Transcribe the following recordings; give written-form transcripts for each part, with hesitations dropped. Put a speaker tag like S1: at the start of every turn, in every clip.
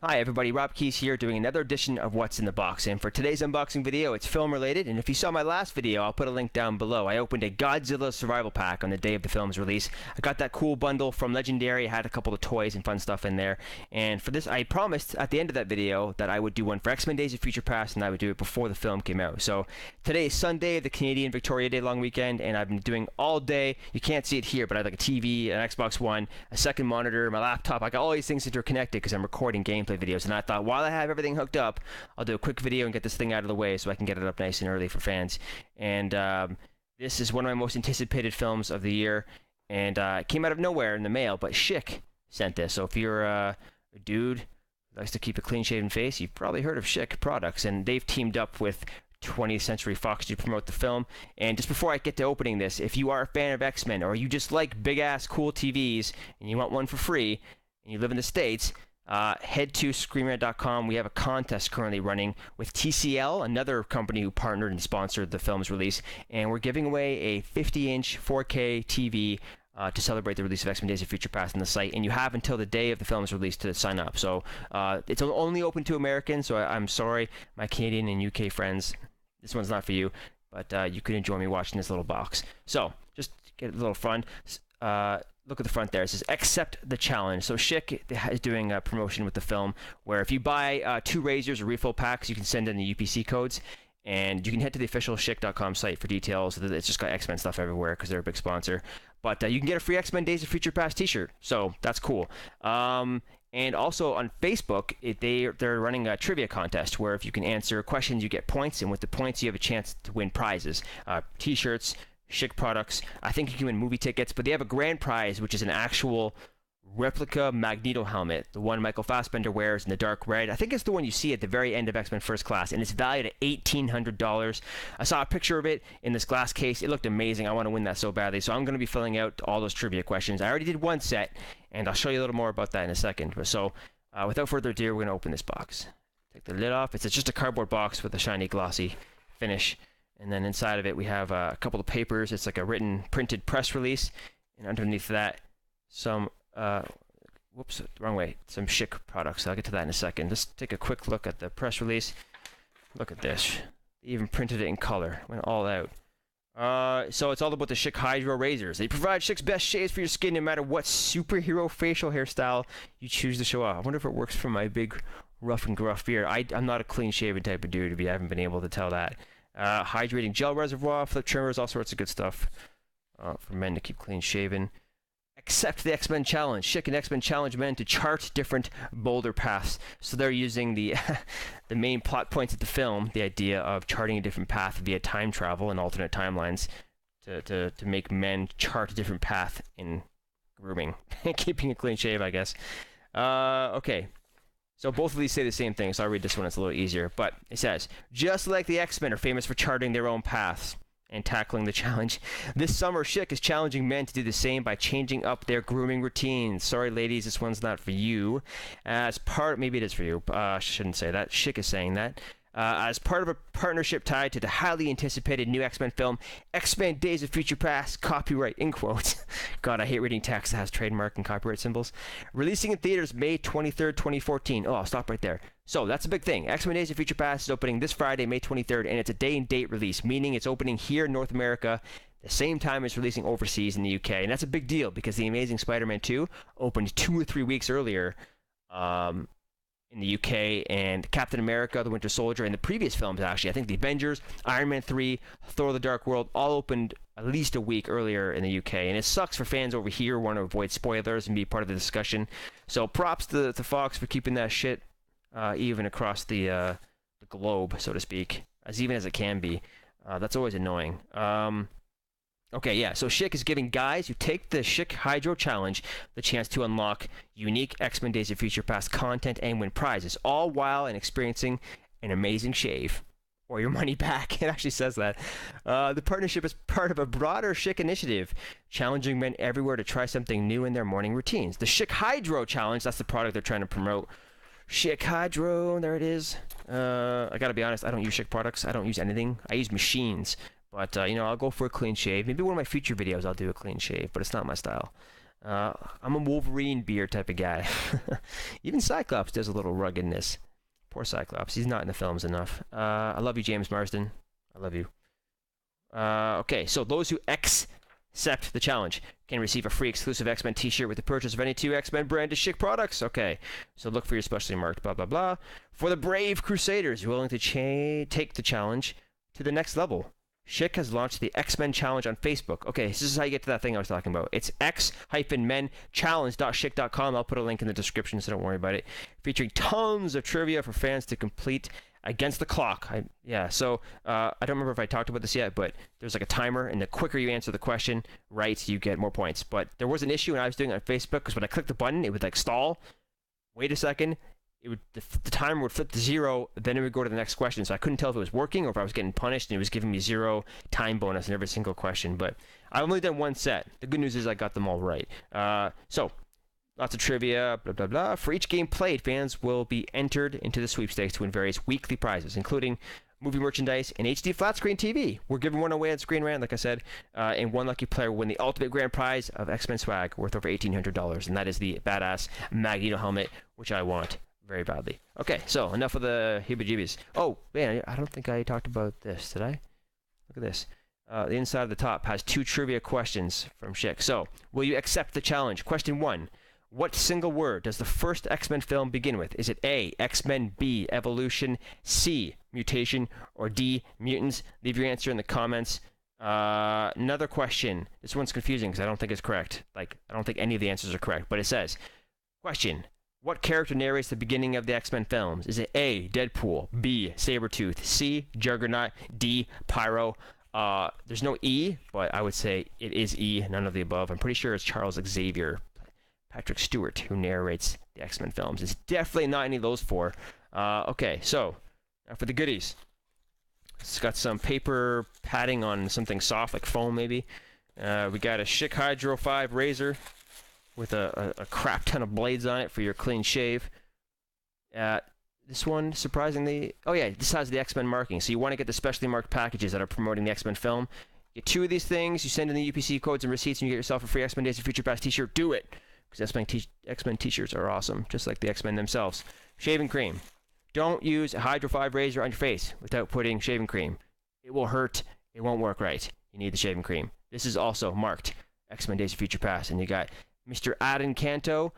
S1: Hi everybody, Rob Keys here doing another edition of What's in the Box, and for today's unboxing video it's film related, and if you saw my last video I'll put a link down below. I opened a Godzilla survival pack on the day of the film's release. I got that cool bundle from Legendary. I had a couple of toys and fun stuff in there, and for this I promised at the end of that video that I would do one for X-Men Days of Future Past, and I would do it before the film came out. So today is Sunday, the Canadian Victoria Day long weekend, and I've been doing all day. You can't see it here, but I have like a TV, an Xbox One, a second monitor, my laptop. I got all these things interconnected because I'm recording gameplay videos, and I thought while I have everything hooked up, I'll do a quick video and get this thing out of the way so I can get it up nice and early for fans. And this is one of my most anticipated films of the year, and it came out of nowhere in the mail, but Schick sent this. So if you're a dude who likes to keep a clean-shaven face, you've probably heard of Schick products, and they've teamed up with 20th Century Fox to promote the film. And just before I get to opening this, if you are a fan of X-Men, or you just like big-ass cool TVs, and you want one for free, and you live in the States, head to screenrant.com. We have a contest currently running with TCL, another company who partnered and sponsored the film's release, and we're giving away a 50-inch 4K TV to celebrate the release of X-Men Days of Future Past on the site, and you have until the day of the film's release to sign up. So it's only open to Americans, so I'm sorry, my Canadian and UK friends, this one's not for you, but you could enjoy me watching this little box. So just get a little fun. Look at the front there. It says, accept the challenge. So Schick is doing a promotion with the film where if you buy 2 razors or refill packs, you can send in the UPC codes. And you can head to the official Schick.com site for details. It's just got X-Men stuff everywhere because they're a big sponsor. But you can get a free X-Men Days of Future Past t-shirt. So that's cool. And also on Facebook, they're running a trivia contest where if you can answer questions, you get points. And with the points, you have a chance to win prizes. T-shirts, Schick products. I think you can win movie tickets, but they have a grand prize, which is an actual replica Magneto helmet, the one Michael Fassbender wears in the dark red. I think it's the one you see at the very end of X-Men First Class, and it's valued at $1,800. I saw a picture of it in this glass case. It looked amazing. I want to win that so badly, so I'm going to be filling out all those trivia questions. I already did one set, and I'll show you a little more about that in a second. But so, without further ado, we're going to open this box. Take the lid off. It's just a cardboard box with a shiny, glossy finish. And then inside of it, we have a couple of papers. It's like a written, printed press release. And underneath that, some, whoops, wrong way, some Schick products. I'll get to that in a second. Just take a quick look at the press release. Look at this. They even printed it in color. Went all out. So it's all about the Schick Hydro razors. They provide Schick's best shades for your skin no matter what superhero facial hairstyle you choose to show off. I wonder if it works for my big, rough and gruff beard. I'm not a clean-shaven type of dude, if you haven't been able to tell that. Hydrating gel reservoir, flip trimmers, all sorts of good stuff for men to keep clean shaven. Accept the X-Men challenge. Schick and X-Men challenge men to chart different boulder paths. So they're using the the main plot points of the film, the idea of charting a different path via time travel and alternate timelines to make men chart a different path in grooming and keeping a clean shave, I guess. Okay. So both of these say the same thing, so I'll read this one, it's a little easier. But it says, just like the X-Men are famous for charting their own paths and tackling the challenge, this summer Schick is challenging men to do the same by changing up their grooming routines. Sorry ladies, this one's not for you. Maybe it is for you, I shouldn't say that. Schick is saying that. As part of a partnership tied to the highly anticipated new X-Men film, X-Men Days of Future Past, copyright in quotes. God, I hate reading text that has trademark and copyright symbols. Releasing in theaters May 23rd, 2014. Oh, I'll stop right there. So that's a big thing. X-Men Days of Future Past is opening this Friday, May 23rd, and it's a day and date release, meaning it's opening here in North America the same time it's releasing overseas in the UK. And that's a big deal because The Amazing Spider-Man 2 opened 2 or 3 weeks earlier in the UK, and Captain America, the Winter Soldier, and the previous films actually, I think the Avengers, Iron Man 3, Thor the Dark World, all opened at least a week earlier in the UK, and it sucks for fans over here who want to avoid spoilers and be part of the discussion. So props to Fox for keeping that shit even across the globe, so to speak, as even as it can be. That's always annoying. Okay, yeah, so Schick is giving guys who take the Schick Hydro Challenge the chance to unlock unique X-Men Days of Future Past content and win prizes, all while experiencing an amazing shave. Or your money back. It actually says that. The partnership is part of a broader Schick initiative, challenging men everywhere to try something new in their morning routines. The Schick Hydro Challenge, that's the product they're trying to promote. Schick Hydro, there it is. I gotta be honest, I don't use Schick products. I don't use anything. I use machines. But, I'll go for a clean shave. Maybe one of my future videos I'll do a clean shave, but it's not my style. I'm a Wolverine beard type of guy. Even Cyclops does a little ruggedness. Poor Cyclops. He's not in the films enough. I love you, James Marsden. I love you. Okay, so those who accept the challenge can receive a free exclusive X-Men t-shirt with the purchase of any 2 X-Men branded Schick products. Okay, so look for your specially marked blah, blah, blah. For the brave crusaders willing to take the challenge to the next level, Schick has launched the X-Men Challenge on Facebook. Okay, this is how you get to that thing I was talking about. It's x-men-challenge.schick.com. I'll put a link in the description, so don't worry about it. Featuring tons of trivia for fans to complete against the clock. I don't remember if I talked about this yet, but there's like a timer, and the quicker you answer the question right, you get more points. But there was an issue when I was doing it on Facebook, because when I clicked the button, it would like stall. Wait a second. The timer would flip to 0, then it would go to the next question. So I couldn't tell if it was working or if I was getting punished, and it was giving me 0 time bonus in every single question. But I've only done one set. The good news is I got them all right. So lots of trivia, blah, blah, blah. For each game played, fans will be entered into the sweepstakes to win various weekly prizes, including movie merchandise and HD flat screen TV. We're giving one away at Screen Rant, like I said, and one lucky player will win the ultimate grand prize of X-Men swag worth over $1,800, and that is the badass Magneto helmet, which I want very badly. Okay, so enough of the heebie-jeebies. Oh, man, I don't think I talked about this, did I? Look at this. The inside of the top has 2 trivia questions from Schick. So, will you accept the challenge? Question 1. What single word does the first X-Men film begin with? Is it A, X-Men, B, evolution, C, mutation, or D, mutants? Leave your answer in the comments. Another question. This one's confusing because I don't think it's correct. I don't think any of the answers are correct, but it says, question, what character narrates the beginning of the X-Men films? Is it A, Deadpool, B, Sabretooth, C, Juggernaut, D, Pyro? There's no E, but I would say it is E, none of the above. I'm pretty sure it's Charles Xavier, Patrick Stewart, who narrates the X-Men films. It's definitely not any of those 4. Okay, so now for the goodies. It's got some paper padding on something soft, like foam maybe. We got a Schick Hydro 5 razor with a crap ton of blades on it for your clean shave. This one, surprisingly, oh yeah, this has the X-Men marking. So you want to get the specially marked packages that are promoting the X-Men film. Get 2 of these things, you send in the UPC codes and receipts, and you get yourself a free X-Men Days of Future Past t-shirt. Do it! Because X-Men t-shirts are awesome, just like the X-Men themselves. Shaving cream. Don't use a Hydro 5 razor on your face without putting shaving cream. It will hurt. It won't work right. You need the shaving cream. This is also marked X-Men Days of Future Past, and you got Mr. Adam Canto,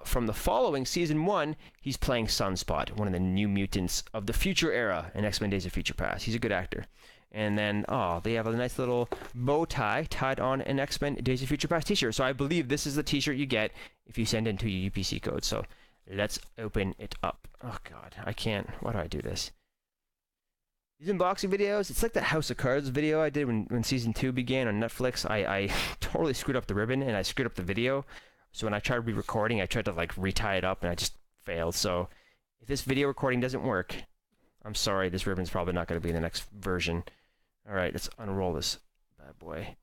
S1: from the following Season 1, he's playing Sunspot, one of the new mutants of the future era in X-Men Days of Future Past. He's a good actor. And then, they have a nice little bow tie tied on an X-Men Days of Future Past t-shirt. So I believe this is the t-shirt you get if you send in to your UPC code. So let's open it up. Oh, God, I can't. Why do I do this? These unboxing videos, it's like that House of Cards video I did when Season 2 began on Netflix. I totally screwed up the ribbon, and I screwed up the video. So when I tried re-recording, I tried to, re-tie it up, and I just failed. So if this video recording doesn't work, I'm sorry, this ribbon's probably not going to be in the next version. All right, let's unroll this bad boy.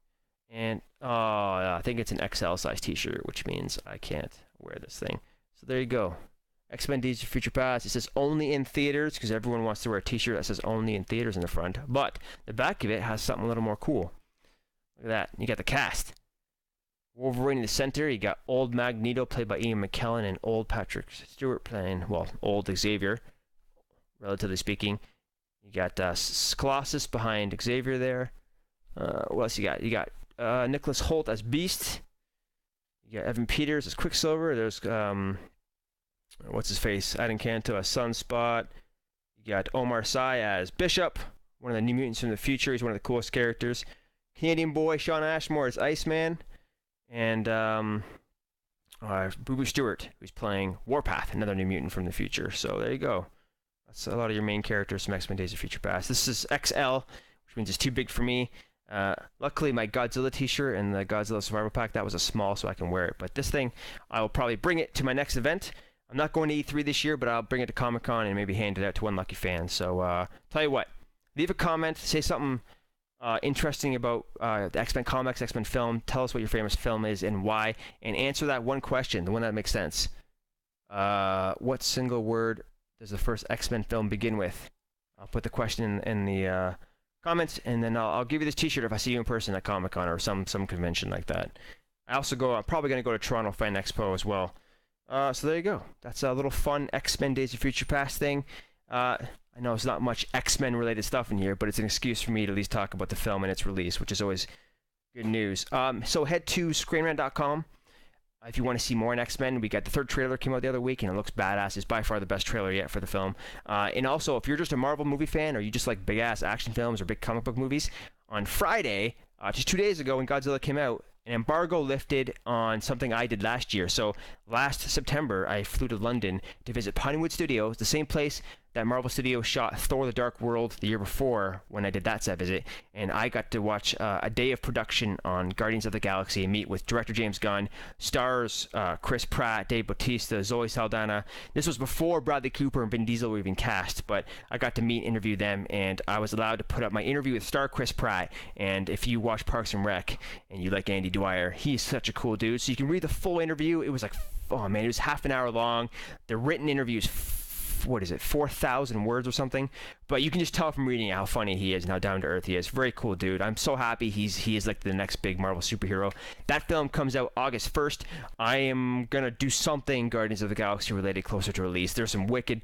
S1: And, I think it's an XL size t-shirt, which means I can't wear this thing. So there you go. X-Men Days of Future Past. It says only in theaters because everyone wants to wear a t-shirt that says only in theaters in the front. But the back of it has something a little more cool. Look at that. You got the cast. Wolverine in the center. You got old Magneto played by Ian McKellen and old Patrick Stewart playing, old Xavier, relatively speaking. You got Colossus behind Xavier there. What else you got? You got Nicholas Hoult as Beast. You got Evan Peters as Quicksilver. There's what's his face? Adam Canto as Sunspot. You got Omar Sy as Bishop, one of the New Mutants from the future. He's one of the coolest characters. Canadian boy Shawn Ashmore as Iceman, and Boo Boo Stewart, who's playing Warpath, another New Mutant from the future. So there you go. That's a lot of your main characters from X-Men Days of Future Past. This is XL, which means it's too big for me. Luckily, my Godzilla t-shirt and the Godzilla Survival Pack, that was a small, so I can wear it. But this thing, I will probably bring it to my next event. I'm not going to E3 this year, but I'll bring it to Comic-Con and maybe hand it out to one lucky fan. So, tell you what, leave a comment, say something interesting about the X-Men comics, X-Men film. Tell us what your famous film is and why, and answer that one question, the one that makes sense. What single word does the first X-Men film begin with? I'll put the question in the comments, and then I'll give you this t-shirt if I see you in person at Comic-Con or some convention like that. I'm probably going to go to Toronto Fan Expo as well. So there you go. That's a little fun X-Men Days of Future Past thing. I know it's not much X-Men related stuff in here, but it's an excuse for me to at least talk about the film and its release, which is always good news. So head to screenrant.com. If you want to see more on X-Men, we got the third trailer came out the other week, and it looks badass. It's by far the best trailer yet for the film. And also, if you're just a Marvel movie fan, or you just like big-ass action films or big comic book movies, on Friday, just 2 days ago when Godzilla came out, an embargo lifted on something I did last year. So last September, I flew to London to visit Pinewood Studios, the same place that Marvel Studios shot Thor: The Dark World the year before when I did that set visit. And I got to watch a day of production on Guardians of the Galaxy and meet with director James Gunn, stars Chris Pratt, Dave Bautista, Zoe Saldana. This was before Bradley Cooper and Vin Diesel were even cast, but I got to meet and interview them, and I was allowed to put up my interview with star Chris Pratt. And if you watch Parks and Rec and you like Andy Dwyer, he's such a cool dude. So you can read the full interview. It was like, oh man, it was half an hour long. The written interview is 4,000 words or something, but you can just tell from reading it how funny he is and how down to earth he is. Very cool dude. I'm so happy he is like the next big Marvel superhero. That film comes out August 1st. I am gonna do something Guardians of the Galaxy related closer to release. There's some wicked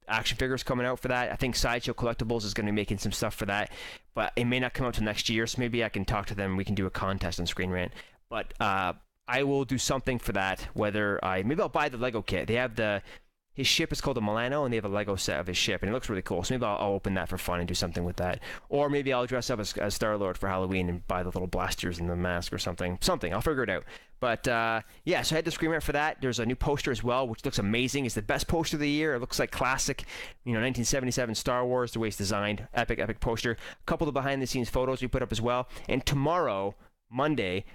S1: action figures coming out for that. I think Sideshow Collectibles is going to be making some stuff for that, but it may not come out till next year, so maybe I can talk to them. We can do a contest on Screen Rant. But I will do something for that, maybe I'll buy the Lego kit. They have his ship is called the Milano, and they have a Lego set of his ship, and it looks really cool. So maybe I'll open that for fun and do something with that. Or maybe I'll dress up as Star-Lord for Halloween and buy the little blasters and the mask or something. I'll figure it out. But yeah, so I had to Screen Rant for that. There's a new poster as well, which looks amazing. It's the best poster of the year. It looks like classic, 1977 Star Wars, the way it's designed. Epic poster. A couple of behind-the-scenes photos we put up as well. And tomorrow, Monday,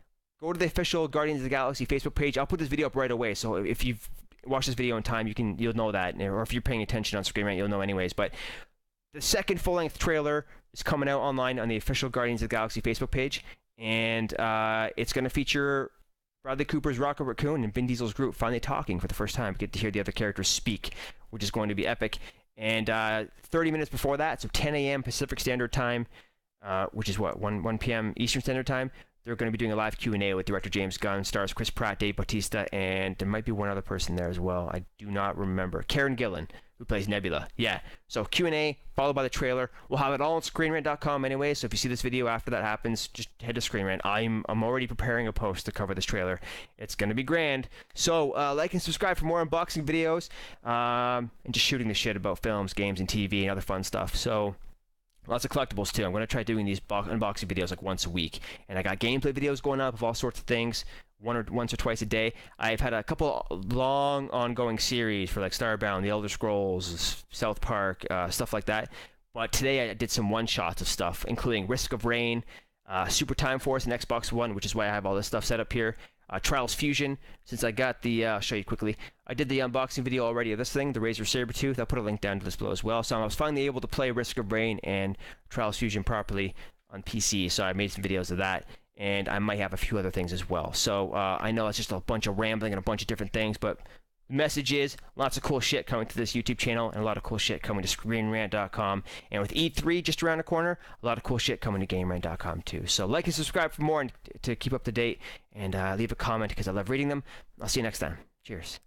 S1: go to the official Guardians of the Galaxy Facebook page. I'll put this video up right away, so if you've watch this video in time, you'll know that, or if you're paying attention on Screen Rant, you'll know anyways. But the second full-length trailer is coming out online on the official Guardians of the Galaxy Facebook page, and it's going to feature Bradley Cooper's Rocket Raccoon and Vin Diesel's Groot finally talking for the first time. We get to hear the other characters speak, which is going to be epic. And 30 minutes before that, so 10 a.m. Pacific Standard Time, which is 1 p.m. Eastern Standard Time, they're going to be doing a live Q&A with director James Gunn, stars Chris Pratt, Dave Bautista, and there might be one other person there as well. I do not remember. Karen Gillan, who plays Nebula. Yeah. So Q&A, followed by the trailer. We'll have it all on screenrant.com anyway, so if you see this video after that happens, just head to Screen Rant. I'm already preparing a post to cover this trailer. It's going to be grand. So like and subscribe for more unboxing videos, and just shooting the shit about films, games, and TV, and other fun stuff. So lots of collectibles too. I'm going to try doing these unboxing videos like once a week. And I got gameplay videos going up of all sorts of things, once or twice a day. I've had a couple long ongoing series for like Starbound, The Elder Scrolls, South Park, stuff like that. But today I did some one-shots of stuff, including Risk of Rain, Super Time Force, and Xbox One, which is why I have all this stuff set up here. Trials Fusion, since I got I'll show you quickly. I did the unboxing video already of this thing, the Razer Sabertooth. I'll put a link down to this below as well. So I was finally able to play Risk of Rain and Trials Fusion properly on PC, so I made some videos of that. And I might have a few other things as well. So I know it's just a bunch of rambling and a bunch of different things, but the message is lots of cool shit coming to this YouTube channel and a lot of cool shit coming to ScreenRant.com. And with E3 just around the corner, a lot of cool shit coming to GameRant.com too. So like and subscribe for more and to keep up to date, and leave a comment because I love reading them. I'll see you next time. Cheers.